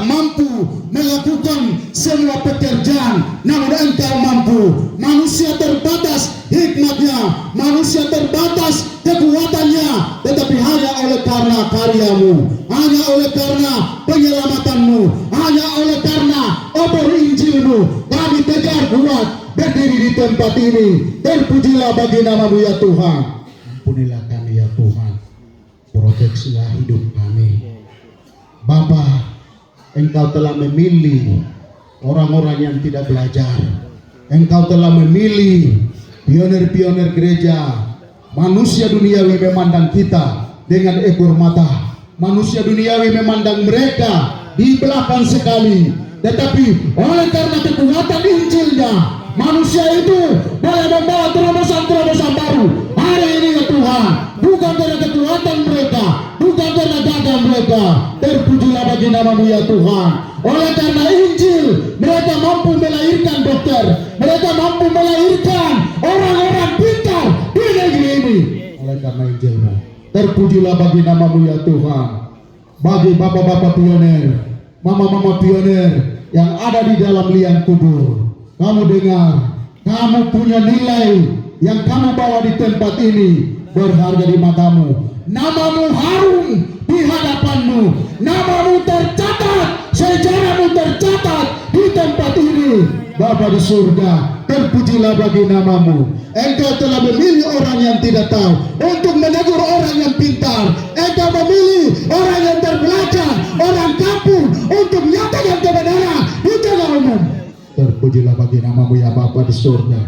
mampu melakukan semua pekerjaan, namun Engkau mampu. Manusia terbatas hikmatnya, manusia terbatas kekuatannya, tetapi hanya oleh karena karyamu, hanya oleh karena penyelamatanmu, hanya oleh karena obor Injilmu, kami tegar kuat berdiri di tempat ini. Terpujilah bagi nama-Mu ya Tuhan. Ampunilah kami ya Tuhan, proteksilah hidup kami. Bapa, Engkau telah memilih orang-orang yang tidak belajar. Engkau telah memilih pionir-pionir gereja. Manusia duniawi memandang kita dengan ekor mata. Manusia duniawi memandang mereka di belakang sekali. Tetapi oleh karena kekuatan Injilnya, manusia itu boleh membawa terobosan-terobosan baru. Hari ini ya Tuhan, bukan karena kekuatan mereka, bukan karena gagah mereka. Terpujilah bagi nama-Mu ya Tuhan. Oleh karena Injil, mereka mampu melahirkan dokter, mereka mampu melahirkan orang-orang pintar di negeri ini. Oleh karena Injil-Mu, terpujilah bagi nama-Mu ya Tuhan. Bagi bapak-bapak pionir, mama-mama pionir yang ada di dalam liang kubur, kamu dengar, kamu punya nilai yang kamu bawa di tempat ini berharga di matamu. Namamu harum di hadapan-Mu, namamu tercatat, sejarahmu tercatat di tempat ini. Bapa di surga, terpujilah bagi nama-Mu. Engkau telah memilih orang yang tidak tahu untuk menegur orang yang pintar. Engkau memilih orang yang terbelajar, orang kampung, untuk menyatakan kebenaran di tengah umum. Terpujilah bagi nama-Mu ya Bapa di surga.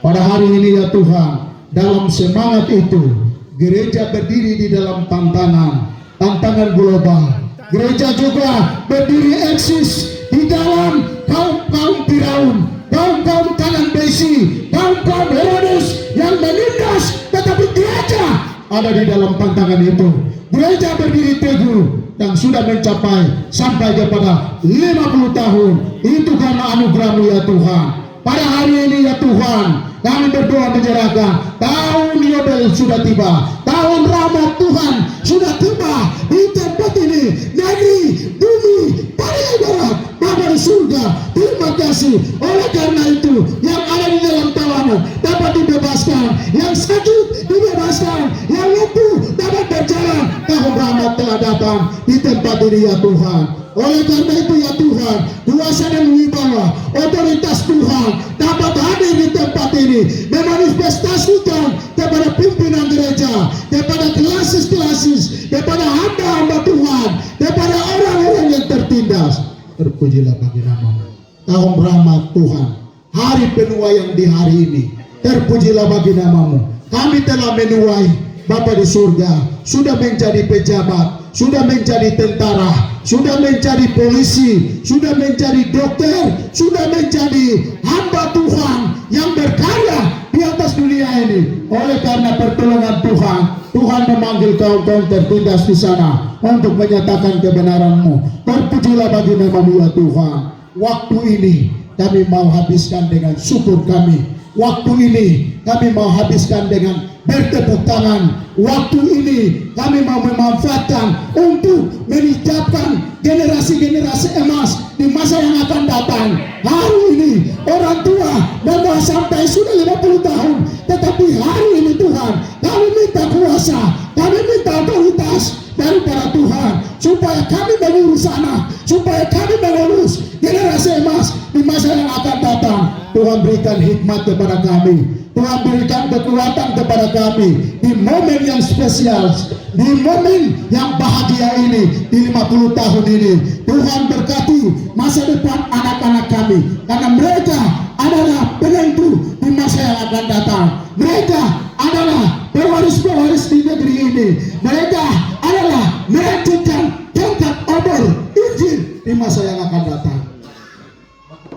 Pada hari ini ya Tuhan, dalam semangat itu, gereja berdiri di dalam tantangan global. Gereja juga berdiri eksis di dalam kaum-kaum Firaun, kaum-kaum tangan besi, kaum-kaum Herodes yang menindas, tetapi gereja ada di dalam tantangan itu. Gereja berdiri teguh dan sudah mencapai sampai kepada 50 tahun. Itu karena anugerah-Mu ya Tuhan. Pada hari ini ya Tuhan, kami berdoa menyerahkan tahun Yobel sudah tiba, tahun rahmat Tuhan sudah tiba di tempat ini, negeri, bumi, paling barat, Bapa di surga. Terima kasih. Oleh karena itu, yang ada di dalam tawanan dapat dibebaskan, yang sakit dibebaskan, yang lumpuh dapat berjalan. Tahun rahmat telah datang di tempat ini ya Tuhan. Oleh karena itu ya Tuhan, kuasa dan wibawa, otoritas Tuhan dapat hadir di tempat ini, memanifestasikan kepada pimpinan gereja, kepada klasis-klasis, kepada hamba-hamba Tuhan, kepada orang-orang yang tertindas. Terpujilah bagi nama-Mu. Tahun rahmat Tuhan, hari penuaian di hari ini. Terpujilah bagi nama-Mu. Kami telah menuai, Bapa di surga, sudah menjadi pejabat, sudah menjadi tentara, sudah menjadi polisi, sudah menjadi dokter, sudah menjadi hamba Tuhan yang berkarya di atas dunia ini. Oleh karena pertolongan Tuhan, Tuhan memanggil kaum-kaum tertindas di sana untuk menyatakan kebenaran-Mu. Terpujilah bagi nama-Mu ya Tuhan. Waktu ini kami mau habiskan dengan syukur kami. Waktu ini kami mau habiskan dengan bertepuk tangan. Waktu ini kami mau memanfaatkan untuk meningkatkan generasi-generasi emas di masa yang akan datang. Hari ini orang tua bahwa sampai sudah 50 tahun, tetapi hari ini Tuhan, kami minta kuasa, kami minta otoritas daripada Tuhan, supaya kami mengurus anak, supaya kami mengurus generasi emas di masa yang akan datang. Tuhan berikan hikmat kepada kami, Tuhan berikan kekuatan kepada kami di momen yang spesial, di momen yang bahagia ini, di 50 tahun ini. Tuhan berkati masa depan anak-anak kami, karena mereka adalah penentu di masa yang akan datang. Mereka adalah pewaris-pewaris di negeri ini. Mereka adalah melanjutkan tongkat obor Injil di masa yang akan datang.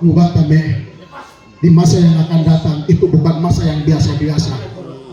Mubatame, di masa yang akan datang itu bukan masa yang biasa-biasa.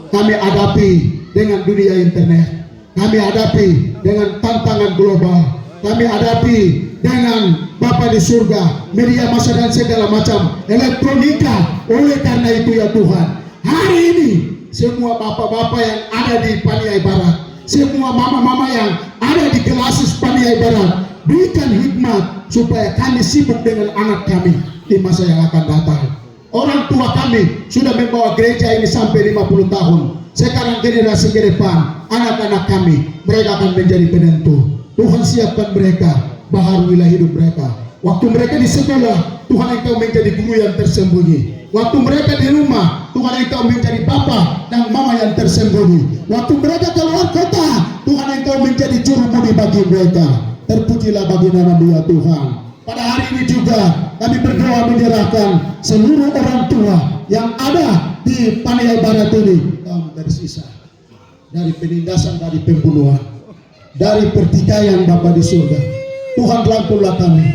Kami hadapi dengan dunia internet, kami hadapi dengan tantangan global, kami hadapi dengan Bapa di surga, media massa dan segala macam elektronika. Oleh karena itu ya Tuhan, hari ini semua bapak-bapak yang ada di Paniai Barat, semua mama-mama yang ada di Klasis Paniai Barat, berikan hikmat supaya kami sibuk dengan anak kami di masa yang akan datang. Orang tua kami sudah membawa gereja ini sampai 50 tahun. Sekarang generasi ke depan, anak-anak kami, mereka akan menjadi penentu. Tuhan siapkan mereka, baharilah hidup mereka. Waktu mereka di sekolah, Tuhan engkau menjadi guru yang tersembunyi. Waktu mereka di rumah, Tuhan engkau menjadi bapa dan mama yang tersembunyi. Waktu mereka keluar kota, Tuhan engkau menjadi juru budi bagi mereka. Terpujilah bagi nama-Mu ya Tuhan. Pada hari ini juga kami berdoa menyerahkan seluruh orang tua yang ada di Paniai Barat ini yang tersisa dari penindasan, dari pembunuhan, dari pertikaian Bapa di surga. Tuhan rangkullah kami,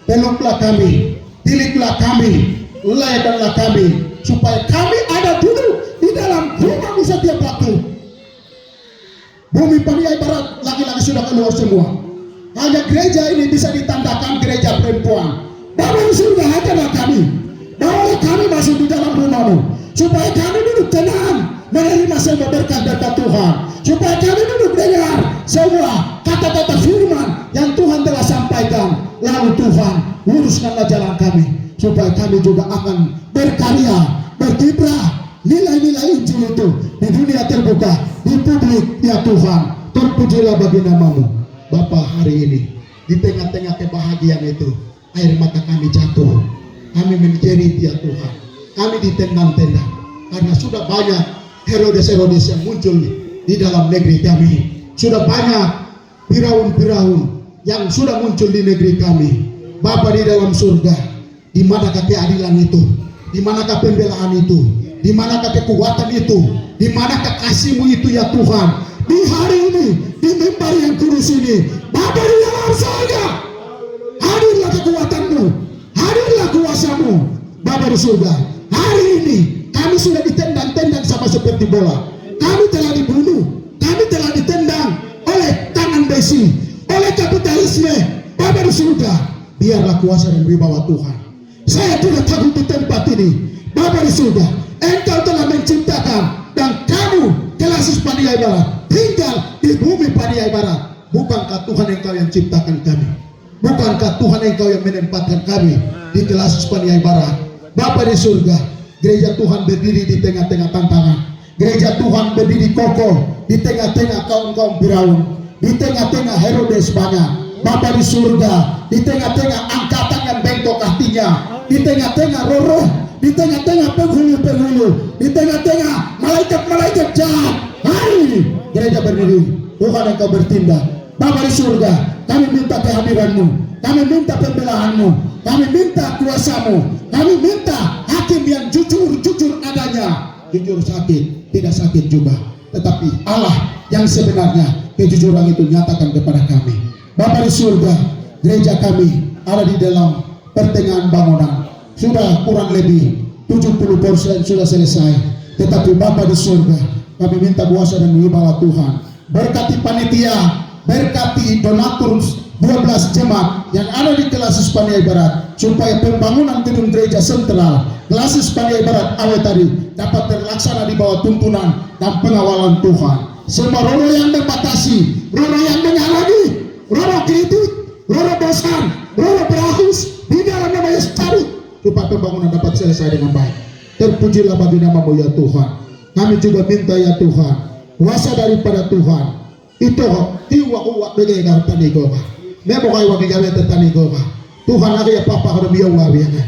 peluklah kami, tiliklah kami, layakkanlah kami, supaya kami ada dulu di dalam rumah-Mu setiap waktu. Bumi Paniai Barat laki-laki sudah keluar semua. Hanya gereja ini bisa ditandakan gereja perempuan. Bapa di surga, hajarlah kami, bawalah kami masuk di dalam rumah-Mu, supaya kami duduk tenang menerima semua berkat-berkat Tuhan, supaya kami duduk dengar semua kata-kata firman yang Tuhan telah sampaikan. Lalu Tuhan luruskanlah jalan kami, supaya kami juga akan berkarya, berkiprah nilai-nilai Injil itu di dunia terbuka, di publik ya Tuhan. Terpujilah bagi nama-Mu Bapa. Hari ini di tengah-tengah kebahagiaan itu, air mata kami jatuh, kami menjerit ya Tuhan, kami ditendang-tendang karena sudah banyak Herodes-Herodes yang muncul di dalam negeri kami. Sudah banyak Firaun-Firaun yang sudah muncul di negeri kami. Bapa di dalam surga, di manakah keadilan itu? Di manakah pembelaan itu? Di manakah kekuatan itu? Di manakah kasih-Mu itu ya Tuhan? Di hari ini, di mimbar yang kudus ini, Bapa di dalam surga, hadirlah kekuatan-Mu, hadirlah kuasa-Mu Bapa di surga. Hari ini kami sudah ditendang-tendang sama seperti bola. Kami telah dibunuh, kami telah ditendang oleh tangan besi, oleh kapitalisme. Bapa di surga, biarlah kuasa dan wibawa Tuhan. Saya tidak takut di tempat ini. Bapa di surga, Engkau telah menciptakan dan kamu Kelasis Paniai Barat tinggal di bumi Paniai Barat. Bukankah Tuhan Engkau yang ciptakan kami? Bukankah Tuhan Engkau yang menempatkan kami di Kelasis Paniai Barat? Bapa di surga, gereja Tuhan berdiri di tengah-tengah tantangan. Gereja Tuhan berdiri kokoh di tengah-tengah kaum-kaum Firaun, di tengah-tengah Herodes banyak. Bapa di surga, di tengah-tengah angkatan yang bengkok hatinya, di tengah-tengah roh-roh, di tengah-tengah penghulu-penghulu, di tengah-tengah malaikat-malaikat jahat. Hari ini gereja berdiri, Tuhan Engkau bertindak. Bapa di surga, kami minta kehadiran-Mu, kami minta pembelahan-Mu, kami minta kuasa-Mu, kami minta hakim yang jujur adanya. Jujur sakit, tidak sakit juga, tetapi Allah yang sebenarnya kejujuran itu nyatakan kepada kami. Bapa di surga, gereja kami ada di dalam pertengahan bangunan. Sudah kurang lebih 70% sudah selesai. Tetapi Bapa di surga, kami minta kuasa dan wibawa Tuhan. Berkati panitia, berkati donatur 12 jemaat yang ada di Kelasis Paniai Barat, supaya pembangunan gedung gereja sentral Kelasis Paniai Barat awet tadi dapat terlaksana di bawah tuntunan dan pengawalan Tuhan. Semua roh yang terbatasi, roh yang menghalangi, roh kritik, roh bosan, roh berahus, di dalam nama Yesus cabut, supaya pembangunan dapat selesai dengan baik. Terpujilah bagi nama-Mu ya Tuhan. Kami juga minta ya Tuhan, kuasa daripada Tuhan itu tiwa uwak bagi gartani goga. Mebokai wagi gawe tetani goga. Tuhan lagi ya papa kalau biar wabiana.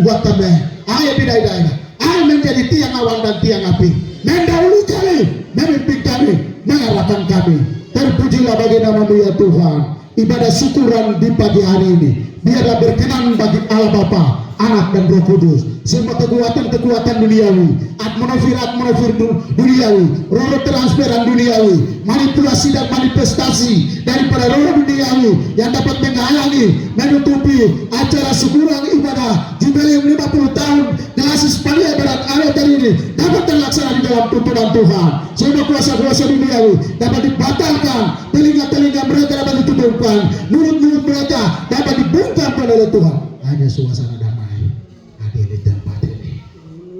Buat tame, ayah bidai-dai, ayah menjadi tiang awan dan tiang api. Mendahului kami, memimpin kami, mengarahkan kami. Terpujilah bagi nama-Mu ya Tuhan. Ibadah syukuran di pagi hari ini biarlah berkenan bagi Allah Bapa, Anak dan Roh Kudus. Semua kekuatan duniawi, atmosfer duniawi, roh transferan duniawi, manipulasi dan manifestasi daripada roh duniawi yang dapat menghalangi, menutupi acara syukuran ibadah jubileum 50 tahun Kelasis Paniai Barat awet hari ini dapat terlaksana di dalam tuntunan Tuhan. Semua kuasa-kuasa duniawi dapat dibatalkan, telinga-telinga mereka dapat ditutupkan, mulut-mulut mereka dapat dibungkam oleh Tuhan. Hanya suasana damai hadir di tempat ini.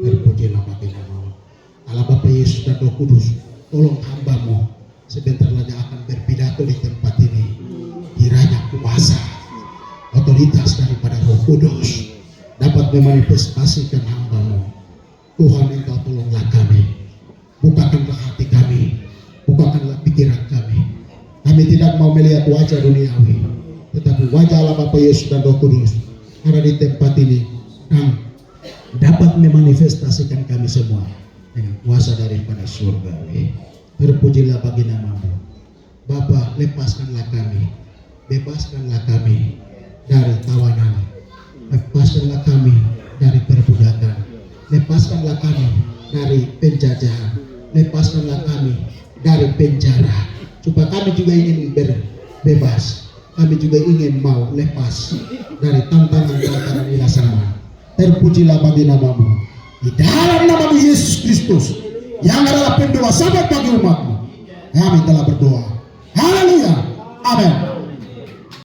Terpujilah bagi nama-Mu. Allah Bapa Yesus dan Roh Kudus, tolong hamba-Mu sebentar lagi akan berpidato di tempat ini. Kiranya kuasa kualitas daripada Roh Kudus dapat memanifestasikan hamba-Mu. Tuhan, Engkau tolonglah kami, bukakanlah hati kami, bukakanlah pikiran kami. Kami tidak mau melihat wajah duniawi, tetapi wajah Allah Bapa Yesus dan Roh Kudus ada di tempat ini yang dapat memanifestasikan kami semua dengan kuasa daripada surga. Terpujilah bagi nama-Mu. Bapa, lepaskanlah kami, bebaskanlah kami dari tawanan, lepaskanlah kami dari perbudakan, lepaskanlah kami dari penjajahan, lepaskanlah kami dari penjara, supaya kami juga ingin berbebas, kami juga ingin mau lepas dari tantangan-tantangan ila sana. Terpujilah bagi nama-Mu, di dalam nama Yesus Kristus yang adalah pendoa sahabat bagi umat-Mu, kami telah berdoa. Haleluya, amin.